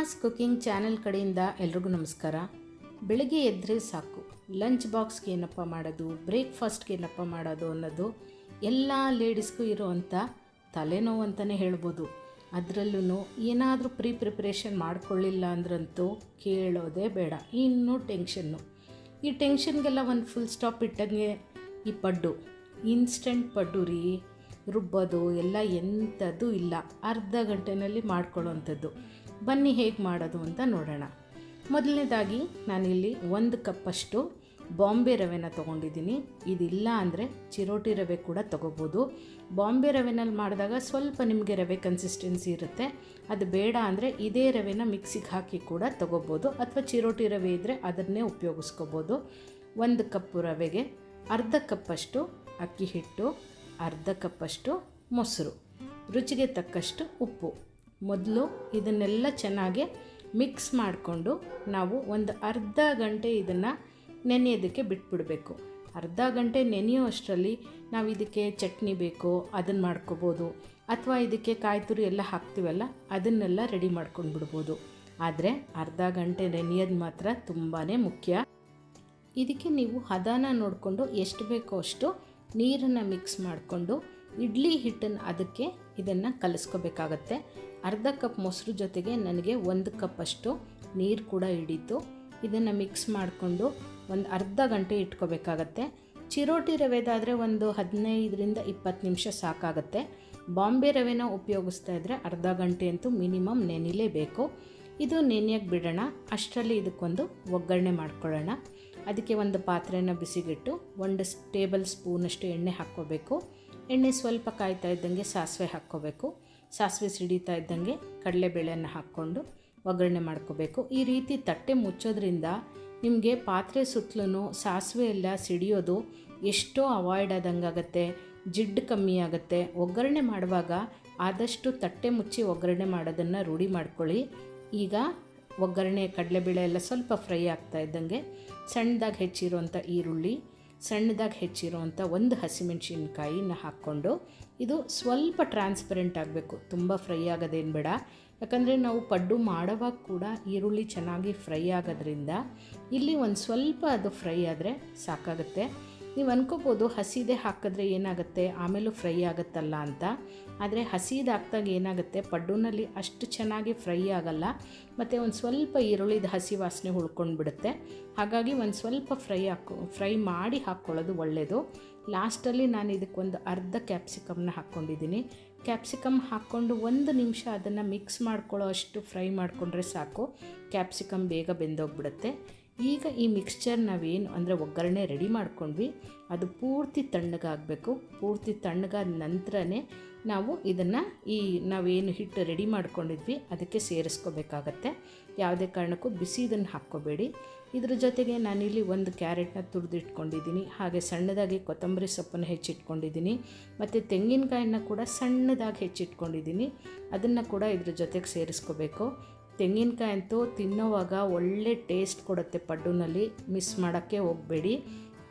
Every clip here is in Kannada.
ಸುಹಾಸ್ ಕುಕಿಂಗ್ ಚಾನೆಲ್ ಕಡೆಯಿಂದ ಎಲ್ರಿಗೂ ನಮಸ್ಕಾರ. ಬೆಳಗ್ಗೆ ಎದ್ದರೆ ಸಾಕು, ಲಂಚ್ ಬಾಕ್ಸ್ಗೆ ಏನಪ್ಪ ಮಾಡೋದು, ಬ್ರೇಕ್ಫಾಸ್ಟ್ಗೆ ಏನಪ್ಪ ಮಾಡೋದು ಅನ್ನೋದು ಎಲ್ಲ ಲೇಡೀಸ್ಗೂ ಇರೋವಂಥ ತಲೆನೋವು ಅಂತಲೇ ಹೇಳ್ಬೋದು. ಅದರಲ್ಲೂ ಏನಾದರೂ ಪ್ರಿಪ್ರೇಷನ್ ಮಾಡ್ಕೊಳ್ಳಿಲ್ಲ ಅಂದ್ರಂತೂ ಕೇಳೋದೇ ಬೇಡ, ಇನ್ನೂ ಟೆನ್ಷನ್ನು. ಈ ಟೆನ್ಷನ್ಗೆಲ್ಲ ಒಂದು ಫುಲ್ ಸ್ಟಾಪ್ ಇಟ್ಟಂಗೆ ಈ ಪಡ್ಡು, ಇನ್ಸ್ಟೆಂಟ್ ಪಡ್ಡು ರೀ. ರುಬ್ಬೋದು ಎಲ್ಲ ಎಂಥದ್ದು ಇಲ್ಲ, ಅರ್ಧ ಗಂಟೆಯಲ್ಲಿ ಮಾಡ್ಕೊಳ್ಳೋವಂಥದ್ದು. ಬನ್ನಿ ಹೇಗೆ ಮಾಡೋದು ಅಂತ ನೋಡೋಣ. ಮೊದಲನೇದಾಗಿ ನಾನಿಲ್ಲಿ 1 ಕಪ್ಪಷ್ಟು ಬಾಂಬೆ ರವೆನ ತೊಗೊಂಡಿದ್ದೀನಿ. ಇದಿಲ್ಲ ಅಂದರೆ ಚಿರೋಟಿ ರವೆ ಕೂಡ ತೊಗೋಬೋದು. ಬಾಂಬೆ ರವೆನಲ್ಲಿ ಮಾಡಿದಾಗ ಸ್ವಲ್ಪ ನಿಮಗೆ ರವೆ ಕನ್ಸಿಸ್ಟೆನ್ಸಿ ಇರುತ್ತೆ. ಅದು ಬೇಡ ಅಂದರೆ ಇದೇ ರವೆನ ಮಿಕ್ಸಿಗೆ ಹಾಕಿ ಕೂಡ ತೊಗೋಬೋದು, ಅಥವಾ ಚಿರೋಟಿ ರವೆ ಇದ್ದರೆ ಅದನ್ನೇ ಉಪಯೋಗಿಸ್ಕೋಬೋದು. 1 ಕಪ್ಪು ರವೆಗೆ ಅರ್ಧ ಕಪ್ಪಷ್ಟು ಅಕ್ಕಿ ಹಿಟ್ಟು, ಅರ್ಧ ಕಪ್ಪಷ್ಟು ಮೊಸರು, ರುಚಿಗೆ ತಕ್ಕಷ್ಟು ಉಪ್ಪು. ಮೊದಲು ಇದನ್ನೆಲ್ಲ ಚೆನ್ನಾಗಿ ಮಿಕ್ಸ್ ಮಾಡಿಕೊಂಡು ನಾವು ಒಂದು ಅರ್ಧ ಗಂಟೆ ಇದನ್ನು ನೆನೆಯೋದಕ್ಕೆ ಬಿಟ್ಬಿಡಬೇಕು. ಅರ್ಧ ಗಂಟೆ ನೆನೆಯೋ ಅಷ್ಟರಲ್ಲಿ ನಾವು ಇದಕ್ಕೆ ಚಟ್ನಿ ಬೇಕೋ ಅದನ್ನು ಮಾಡ್ಕೋಬೋದು, ಅಥವಾ ಇದಕ್ಕೆ ಕಾಯಿ ತುರಿ ಎಲ್ಲ ಹಾಕ್ತೀವಲ್ಲ ಅದನ್ನೆಲ್ಲ ರೆಡಿ ಮಾಡ್ಕೊಂಡು ಬಿಡ್ಬೋದು. ಆದರೆ ಅರ್ಧ ಗಂಟೆ ನೆನೆಯೋದು ಮಾತ್ರ ತುಂಬಾ ಮುಖ್ಯ. ಇದಕ್ಕೆ ನೀವು ಹದನ ನೋಡಿಕೊಂಡು ಎಷ್ಟು ಬೇಕೋ ಅಷ್ಟು ನೀರನ್ನು ಮಿಕ್ಸ್ ಮಾಡಿಕೊಂಡು ಇಡ್ಲಿ ಹಿಟ್ಟನ್ನು ಅದಕ್ಕೆ ಇದನ್ನು ಕಲಿಸ್ಕೋಬೇಕಾಗತ್ತೆ. ಅರ್ಧ ಕಪ್ ಮೊಸರು ಜೊತೆಗೆ ನನಗೆ 1 ಕಪ್ಪಷ್ಟು ನೀರು ಕೂಡ ಹಿಡಿತು. ಇದನ್ನು ಮಿಕ್ಸ್ ಮಾಡಿಕೊಂಡು ಒಂದು ಅರ್ಧ ಗಂಟೆ ಇಟ್ಕೋಬೇಕಾಗತ್ತೆ. ಚಿರೋಟಿ ರವೆದಾದರೆ ಒಂದು 15ರಿಂದ 20 ನಿಮಿಷ ಸಾಕಾಗುತ್ತೆ. ಬಾಂಬೆ ರವೆನ ಉಪಯೋಗಿಸ್ತಾ ಇದ್ದರೆ ಅರ್ಧ ಗಂಟೆ ಅಂತೂ ಮಿನಿಮಮ್ ನೆನಿಲೇಬೇಕು. ಇದು ನೆನೆಯೋಕ್ಕೆ ಬಿಡೋಣ. ಅಷ್ಟರಲ್ಲಿ ಇದಕ್ಕೊಂದು ಒಗ್ಗರಣೆ ಮಾಡ್ಕೊಳ್ಳೋಣ. ಅದಕ್ಕೆ ಒಂದು ಪಾತ್ರೆನ ಬಿಸಿಗಿಟ್ಟು 1 ಟೇಬಲ್ ಸ್ಪೂನಷ್ಟು ಎಣ್ಣೆ ಹಾಕ್ಕೋಬೇಕು. ಎಣ್ಣೆ ಸ್ವಲ್ಪ ಕಾಯ್ತಾ ಇದ್ದಂಗೆ ಸಾಸಿವೆ ಹಾಕ್ಕೋಬೇಕು. ಸಾಸಿವೆ ಸಿಡಿತಾ ಇದ್ದಂಗೆ ಕಡಲೆಬೇಳೆಯನ್ನು ಹಾಕ್ಕೊಂಡು ಒಗ್ಗರಣೆ ಮಾಡ್ಕೋಬೇಕು. ಈ ರೀತಿ ತಟ್ಟೆ ಮುಚ್ಚೋದ್ರಿಂದ ನಿಮಗೆ ಪಾತ್ರೆ ಸುತ್ತಲೂ ಸಾಸಿವೆ ಎಲ್ಲ ಸಿಡಿಯೋದು ಎಷ್ಟೋ ಅವಾಯ್ಡ್ ಆದಂಗಾಗತ್ತೆ, ಜಿಡ್ಡು ಕಮ್ಮಿ ಆಗುತ್ತೆ. ಒಗ್ಗರಣೆ ಮಾಡುವಾಗ ಆದಷ್ಟು ತಟ್ಟೆ ಮುಚ್ಚಿ ಒಗ್ಗರಣೆ ಮಾಡೋದನ್ನು ರೂಢಿ ಮಾಡ್ಕೊಳ್ಳಿ. ಈಗ ಒಗ್ಗರಣೆ ಕಡಲೆಬೇಳೆ ಎಲ್ಲ ಸ್ವಲ್ಪ ಫ್ರೈ ಆಗ್ತಾ ಇದ್ದಂಗೆ ಸಣ್ಣದಾಗಿ ಹೆಚ್ಚಿರೋವಂಥ ಈರುಳ್ಳಿ, ಸಣ್ಣದಾಗಿ ಹೆಚ್ಚಿರೋವಂಥ 1 ಹಸಿಮೆಣಸಿನ್ಕಾಯಿನ ಹಾಕ್ಕೊಂಡು ಇದು ಸ್ವಲ್ಪ ಟ್ರಾನ್ಸ್ಪರೆಂಟ್ ಆಗಬೇಕು, ತುಂಬ ಫ್ರೈ ಆಗೋದೇನು ಬೇಡ. ಯಾಕಂದರೆ ನಾವು ಪಡ್ಡು ಮಾಡೋವಾಗ ಕೂಡ ಈರುಳ್ಳಿ ಚೆನ್ನಾಗಿ ಫ್ರೈ ಆಗೋದ್ರಿಂದ ಇಲ್ಲಿ ಒಂದು ಸ್ವಲ್ಪ ಅದು ಫ್ರೈ ಆದರೆ ಸಾಕಾಗುತ್ತೆ. ನೀವು ಅನ್ಕೋಬೋದು ಹಸಿದೇ ಹಾಕಿದ್ರೆ ಏನಾಗುತ್ತೆ ಆಮೇಲೂ ಫ್ರೈ ಆಗುತ್ತಲ್ಲ ಅಂತ. ಆದರೆ ಹಸಿದು ಹಾಕ್ದಾಗ ಏನಾಗುತ್ತೆ, ಪಡ್ಡುನಲ್ಲಿ ಅಷ್ಟು ಚೆನ್ನಾಗಿ ಫ್ರೈ ಆಗಲ್ಲ, ಮತ್ತು ಒಂದು ಸ್ವಲ್ಪ ಈರುಳ್ಳಿದ ಹಸಿ ವಾಸನೆ ಉಳ್ಕೊಂಡು ಬಿಡುತ್ತೆ. ಹಾಗಾಗಿ ಒಂದು ಸ್ವಲ್ಪ ಫ್ರೈ ಮಾಡಿ ಹಾಕ್ಕೊಳ್ಳೋದು ಒಳ್ಳೆಯದು. ಲಾಸ್ಟಲ್ಲಿ ನಾನು ಇದಕ್ಕೊಂದು ಅರ್ಧ ಕ್ಯಾಪ್ಸಿಕಮ್ನ ಹಾಕ್ಕೊಂಡಿದ್ದೀನಿ. ಕ್ಯಾಪ್ಸಿಕಮ್ ಹಾಕ್ಕೊಂಡು 1 ನಿಮಿಷ ಅದನ್ನು ಮಿಕ್ಸ್ ಮಾಡ್ಕೊಳ್ಳೋ ಅಷ್ಟು ಫ್ರೈ ಮಾಡಿಕೊಂಡ್ರೆ ಸಾಕು, ಕ್ಯಾಪ್ಸಿಕಮ್ ಬೇಗ ಬೆಂದೋಗ್ಬಿಡುತ್ತೆ. ಈಗ ಈ ಮಿಕ್ಸ್ಚರ್ ನಾವೇನು ಅಂದರೆ ಒಗ್ಗರಣೆ ರೆಡಿ ಮಾಡ್ಕೊಂಡ್ವಿ, ಅದು ಪೂರ್ತಿ ತಣ್ಣಗಾಗಬೇಕು. ಪೂರ್ತಿ ತಣ್ಣಗಾದ ನಂತರನೇ ನಾವು ಇದನ್ನು ನಾವೇನು ಹಿಟ್ಟು ರೆಡಿ ಮಾಡ್ಕೊಂಡಿದ್ವಿ ಅದಕ್ಕೆ ಸೇರಿಸ್ಕೋಬೇಕಾಗತ್ತೆ. ಯಾವುದೇ ಕಾರಣಕ್ಕೂ ಬಿಸಿದನ್ನು ಹಾಕ್ಕೋಬೇಡಿ. ಇದ್ರ ಜೊತೆಗೆ ನಾನಿಲ್ಲಿ 1 ಕ್ಯಾರೆಟ್ನ ತುರಿದಿಟ್ಕೊಂಡಿದ್ದೀನಿ. ಹಾಗೆ ಸಣ್ಣದಾಗಿ ಕೊತ್ತಂಬರಿ ಸೊಪ್ಪನ್ನು ಹೆಚ್ಚಿಟ್ಕೊಂಡಿದ್ದೀನಿ, ಮತ್ತು ತೆಂಗಿನಕಾಯಿನ ಕೂಡ ಸಣ್ಣದಾಗಿ ಹೆಚ್ಚಿಟ್ಕೊಂಡಿದ್ದೀನಿ. ಅದನ್ನು ಕೂಡ ಇದ್ರ ಜೊತೆಗೆ ಸೇರಿಸ್ಕೋಬೇಕು. ತೆಂಗಿನಕಾಯಿ ಅಂತೂ ತಿನ್ನೋವಾಗ ಒಳ್ಳೆ ಟೇಸ್ಟ್ ಕೊಡುತ್ತೆ ಪಡ್ಡುನಲ್ಲಿ, ಮಿಸ್ ಮಾಡೋಕ್ಕೆ ಹೋಗಬೇಡಿ.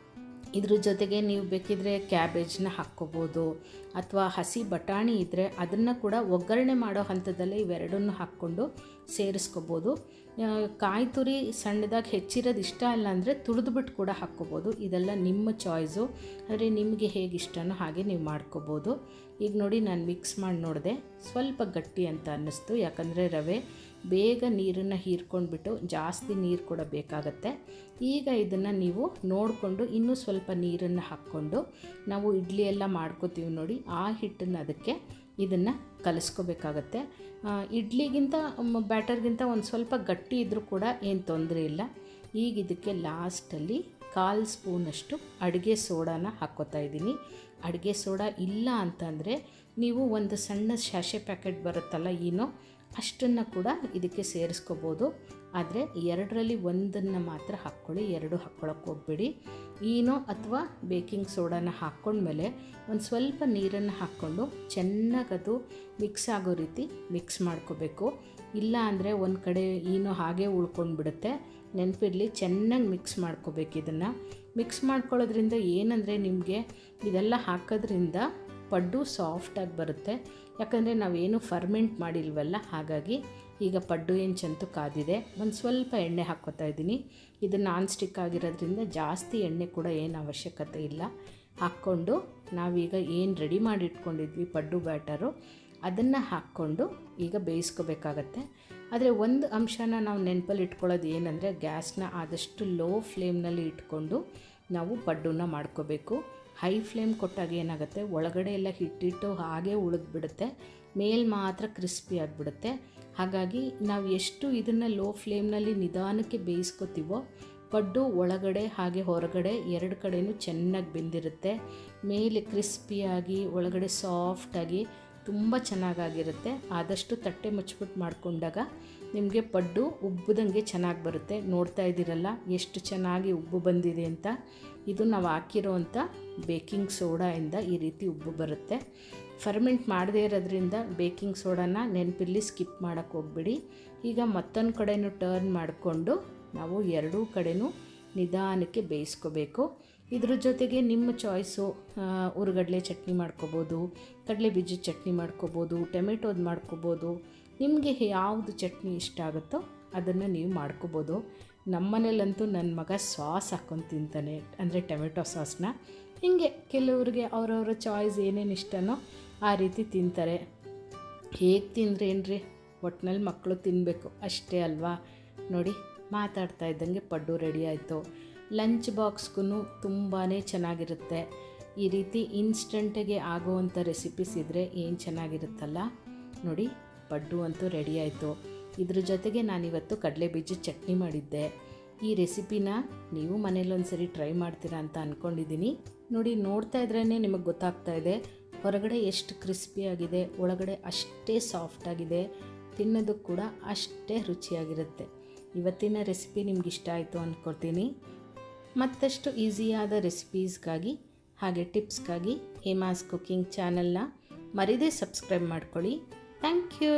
ಇದ್ರ ಜೊತೆಗೆ ನೀವು ಬೇಕಿದ್ರೆ ಕ್ಯಾಬೇಜ್ನ ಹಾಕ್ಕೋಬೋದು, ಅಥವಾ ಹಸಿ ಬಟಾಣಿ ಇದ್ದರೆ ಅದನ್ನು ಕೂಡ ಒಗ್ಗರಣೆ ಮಾಡೋ ಹಂತದಲ್ಲೇ ಇವೆರಡನ್ನು ಹಾಕ್ಕೊಂಡು ಸೇರಿಸ್ಕೋಬೋದು. ಕಾಯಿ ತುರಿ ಸಣ್ಣದಾಗಿ ಹೆಚ್ಚಿರೋದು ಇಷ್ಟ ಇಲ್ಲ ಅಂದರೆ ತುಳಿದ್ಬಿಟ್ಟು ಕೂಡ ಹಾಕ್ಕೋಬೋದು. ಇದೆಲ್ಲ ನಿಮ್ಮ ಚಾಯ್ಸು, ಆದರೆ ನಿಮಗೆ ಹೇಗೆ ಇಷ್ಟನೋ ಹಾಗೆ ನೀವು ಮಾಡ್ಕೋಬೋದು. ಈಗ ನೋಡಿ ನಾನು ಮಿಕ್ಸ್ ಮಾಡಿ ನೋಡಿದೆ, ಸ್ವಲ್ಪ ಗಟ್ಟಿ ಅಂತ ಅನ್ನಿಸ್ತು. ಯಾಕಂದರೆ ರವೆ ಬೇಗ ನೀರನ್ನು ಹೀರ್ಕೊಂಡ್ಬಿಟ್ಟು ಜಾಸ್ತಿ ನೀರು ಕೂಡ ಬೇಕಾಗತ್ತೆ. ಈಗ ಇದನ್ನು ನೀವು ನೋಡಿಕೊಂಡು ಇನ್ನೂ ಸ್ವಲ್ಪ ನೀರನ್ನು ಹಾಕ್ಕೊಂಡು ನಾವು ಇಡ್ಲಿ ಎಲ್ಲ ಮಾಡ್ಕೋತೀವಿ ನೋಡಿ, ಆ ಹಿಟ್ಟನ್ನು ಅದಕ್ಕೆ ಇದನ್ನು ಕಲಿಸ್ಕೋಬೇಕಾಗತ್ತೆ. ಇಡ್ಲಿಗಿಂತ ಬ್ಯಾಟರ್ಗಿಂತ ಒಂದು ಸ್ವಲ್ಪ ಗಟ್ಟಿ ಇದ್ದರೂ ಕೂಡ ಏನು ತೊಂದರೆ ಇಲ್ಲ. ಈಗ ಇದಕ್ಕೆ ಲಾಸ್ಟಲ್ಲಿ 1/4 ಸ್ಪೂನಷ್ಟು ಅಡುಗೆ ಸೋಡಾನ ಹಾಕ್ಕೋತಾ ಇದ್ದೀನಿ. ಅಡುಗೆ ಸೋಡಾ ಇಲ್ಲ ಅಂತಂದರೆ ನೀವು ಒಂದು ಸಣ್ಣ ಶಾಶೆ ಪ್ಯಾಕೆಟ್ ಬರುತ್ತಲ್ಲ ಈನೋ, ಅಷ್ಟನ್ನು ಕೂಡ ಇದಕ್ಕೆ ಸೇರಿಸ್ಕೋಬೋದು. ಆದರೆ 2ರಲ್ಲಿ 1 ಮಾತ್ರ ಹಾಕ್ಕೊಳ್ಳಿ, 2 ಹಾಕ್ಕೊಳ್ಳೋಕೆ ಹೋಗಬೇಡಿ. ಈನೋ ಅಥವಾ ಬೇಕಿಂಗ್ ಸೋಡಾನ ಹಾಕ್ಕೊಂಡ್ಮೇಲೆ ಒಂದು ಸ್ವಲ್ಪ ನೀರನ್ನು ಹಾಕ್ಕೊಂಡು ಚೆನ್ನಾಗದು ಮಿಕ್ಸ್ ಆಗೋ ರೀತಿ ಮಿಕ್ಸ್ ಮಾಡ್ಕೋಬೇಕು. ಇಲ್ಲ ಅಂದರೆ ಒಂದು ಕಡೆ ಈನೋ ಹಾಗೆ ಉಳ್ಕೊಂಡು ಬಿಡುತ್ತೆ. ನೆನಪಿರಲಿ, ಚೆನ್ನಾಗಿ ಮಿಕ್ಸ್ ಮಾಡ್ಕೋಬೇಕು. ಇದನ್ನು ಮಿಕ್ಸ್ ಮಾಡ್ಕೊಳ್ಳೋದ್ರಿಂದ ಏನಂದರೆ ನಿಮಗೆ ಇದೆಲ್ಲ ಹಾಕೋದ್ರಿಂದ ಪಡ್ಡು ಸಾಫ್ಟಾಗಿ ಬರುತ್ತೆ. ಯಾಕಂದರೆ ನಾವೇನು ಫರ್ಮೆಂಟ್ ಮಾಡಿಲ್ವಲ್ಲ, ಹಾಗಾಗಿ ಈಗ ಪಡ್ಡು ಹೆಂಚಂತೂ ಕಾದಿದೆ. ಒಂದು ಸ್ವಲ್ಪ ಎಣ್ಣೆ ಹಾಕ್ಕೋತಾ ಇದ್ದೀನಿ. ಇದು ನಾನ್ ಸ್ಟಿಕ್ ಆಗಿರೋದ್ರಿಂದ ಜಾಸ್ತಿ ಎಣ್ಣೆ ಕೂಡ ಏನು ಅವಶ್ಯಕತೆ ಇಲ್ಲ. ಹಾಕ್ಕೊಂಡು ನಾವೀಗ ಏನು ರೆಡಿ ಮಾಡಿ ಇಟ್ಕೊಂಡಿದ್ವಿ ಪಡ್ಡು ಬ್ಯಾಟರು, ಅದನ್ನು ಹಾಕ್ಕೊಂಡು ಈಗ ಬೇಯಿಸ್ಕೋಬೇಕಾಗತ್ತೆ. ಆದರೆ ಒಂದು ಅಂಶನ ನಾವು ನೆನಪಲ್ಲಿ ಇಟ್ಕೊಳ್ಳೋದು ಏನಂದರೆ, ಗ್ಯಾಸ್ನ ಆದಷ್ಟು ಲೋ ಫ್ಲೇಮ್ನಲ್ಲಿ ಇಟ್ಕೊಂಡು ನಾವು ಪಡ್ಡನ್ನ ಮಾಡ್ಕೋಬೇಕು. ಹೈ ಫ್ಲೇಮ್ ಕೊಟ್ಟಾಗ ಏನಾಗುತ್ತೆ, ಒಳಗಡೆ ಎಲ್ಲ ಹಿಟ್ಟಿಟ್ಟು ಹಾಗೆ ಉಳಿದ್ಬಿಡುತ್ತೆ, ಮೇಲ್ ಮಾತ್ರ ಕ್ರಿಸ್ಪಿ ಆಗಿಬಿಡುತ್ತೆ. ಹಾಗಾಗಿ ನಾವು ಎಷ್ಟು ಇದನ್ನು ಲೋ ಫ್ಲೇಮ್ನಲ್ಲಿ ನಿಧಾನಕ್ಕೆ ಬೇಯಿಸ್ಕೊತೀವೋ, ಪಡ್ಡು ಒಳಗಡೆ ಹಾಗೆ ಹೊರಗಡೆ ಎರಡು ಕಡೆಯೂ ಚೆನ್ನಾಗಿ ಬೆಂದಿರುತ್ತೆ. ಮೇಲೆ ಕ್ರಿಸ್ಪಿಯಾಗಿ ಒಳಗಡೆ ಸಾಫ್ಟಾಗಿ ತುಂಬ ಚೆನ್ನಾಗಾಗಿರುತ್ತೆ. ಆದಷ್ಟು ತಟ್ಟೆ ಮುಚ್ಚಿಬಿಟ್ಟು ಮಾಡಿಕೊಂಡಾಗ ನಿಮಗೆ ಪಡ್ಡು ಉಬ್ಬದಂಗೆ ಚೆನ್ನಾಗಿ ಬರುತ್ತೆ. ನೋಡ್ತಾ ಇದ್ದೀರಲ್ಲ ಎಷ್ಟು ಚೆನ್ನಾಗಿ ಉಬ್ಬು ಬಂದಿದೆ ಅಂತ. ಇದು ನಾವು ಹಾಕಿರೋವಂಥ ಬೇಕಿಂಗ್ ಸೋಡಾಯಿಂದ ಈ ರೀತಿ ಉಬ್ಬು ಬರುತ್ತೆ. ಫರ್ಮೆಂಟ್ ಮಾಡದೇ ಇರೋದ್ರಿಂದ ಬೇಕಿಂಗ್ ಸೋಡಾನ ನೆನಪಿಲ್ಲಿ ಸ್ಕಿಪ್ ಮಾಡೋಕ್ಕೆ ಹೋಗ್ಬಿಡಿ. ಈಗ ಮತ್ತೊಂದು ಕಡೆಯೂ ಟರ್ನ್ ಮಾಡಿಕೊಂಡು ನಾವು ಎರಡೂ ಕಡೆಯೂ ನಿಧಾನಕ್ಕೆ ಬೇಯಿಸ್ಕೋಬೇಕು. ಇದ್ರ ಜೊತೆಗೆ ನಿಮ್ಮ ಚಾಯ್ಸು, ಹುರ್ಗಡ್ಲೆ ಚಟ್ನಿ ಮಾಡ್ಕೋಬೋದು, ಕಡಲೆ ಬೀಜದ ಚಟ್ನಿ ಮಾಡ್ಕೋಬೋದು, ಟೊಮೆಟೋದು ಮಾಡ್ಕೋಬೋದು. ನಿಮಗೆ ಯಾವುದು ಚಟ್ನಿ ಇಷ್ಟ ಆಗುತ್ತೋ ಅದನ್ನು ನೀವು ಮಾಡ್ಕೋಬೋದು. ನಮ್ಮ ಮನೇಲಂತೂ ನನ್ನ ಮಗ ಸಾಸ್ ಹಾಕ್ಕೊಂಡು ತಿಂತಾನೆ, ಅಂದರೆ ಟೊಮೆಟೊ ಸಾಸ್ನ. ಹೀಗೆ ಕೆಲವ್ರಿಗೆ ಅವರವರ ಚಾಯ್ಸ್ ಏನೇನು ಇಷ್ಟನೋ ಆ ರೀತಿ ತಿಂತಾರೆ. ಹೇಗೆ ತಿಂದರೆ ಏನ್ರಿ, ಒಟ್ಟಿನಲ್ಲಿ ಮಕ್ಕಳು ತಿನ್ನಬೇಕು ಅಷ್ಟೇ ಅಲ್ವಾ. ನೋಡಿ, ಮಾತಾಡ್ತಾ ಇದ್ದಂಗೆ ಪಡ್ಡು ರೆಡಿ ಆಯಿತು. ಲಂಚ್ ಬಾಕ್ಸ್ಗೂ ತುಂಬಾ ಚೆನ್ನಾಗಿರುತ್ತೆ. ಈ ರೀತಿ ಇನ್ಸ್ಟಂಟಿಗೆ ಆಗೋವಂಥ ರೆಸಿಪೀಸ್ ಇದ್ದರೆ ಏನು ಚೆನ್ನಾಗಿರುತ್ತಲ್ಲ. ನೋಡಿ, ಪಡ್ಡು ಅಂತೂ ರೆಡಿ ಆಯಿತು. ಇದ್ರ ಜೊತೆಗೆ ನಾನಿವತ್ತು ಕಡಲೆ ಬೀಜದ ಚಟ್ನಿ ಮಾಡಿದ್ದೆ. ಈ ರೆಸಿಪಿನ ನೀವು ಮನೇಲೊಂದು ಸರಿ ಟ್ರೈ ಮಾಡ್ತೀರಾ ಅಂತ ಅಂದ್ಕೊಂಡಿದ್ದೀನಿ. ನೋಡಿ, ನೋಡ್ತಾ ಇದ್ರೇ ನಿಮಗೆ ಗೊತ್ತಾಗ್ತಾ ಇದೆ ಹೊರಗಡೆ ಎಷ್ಟು ಕ್ರಿಸ್ಪಿಯಾಗಿದೆ, ಒಳಗಡೆ ಅಷ್ಟೇ ಸಾಫ್ಟಾಗಿದೆ, ತಿನ್ನೋದಕ್ಕೆ ಕೂಡ ಅಷ್ಟೇ ರುಚಿಯಾಗಿರುತ್ತೆ. ಇವತ್ತಿನ ರೆಸಿಪಿ ನಿಮ್ಗೆ ಇಷ್ಟ ಆಯಿತು ಅಂದ್ಕೊಳ್ತೀನಿ. ಮತ್ತಷ್ಟು ಈಸಿಯಾದ ರೆಸಿಪೀಸ್ಗಾಗಿ ಹಾಗೆ ಟಿಪ್ಸ್ಗಾಗಿ ಹೇಮಾಸ್ ಕುಕಿಂಗ್ ಚಾನಲ್ನ ಮರೀದೇ ಸಬ್ಸ್ಕ್ರೈಬ್ ಮಾಡ್ಕೊಳ್ಳಿ. Thank you.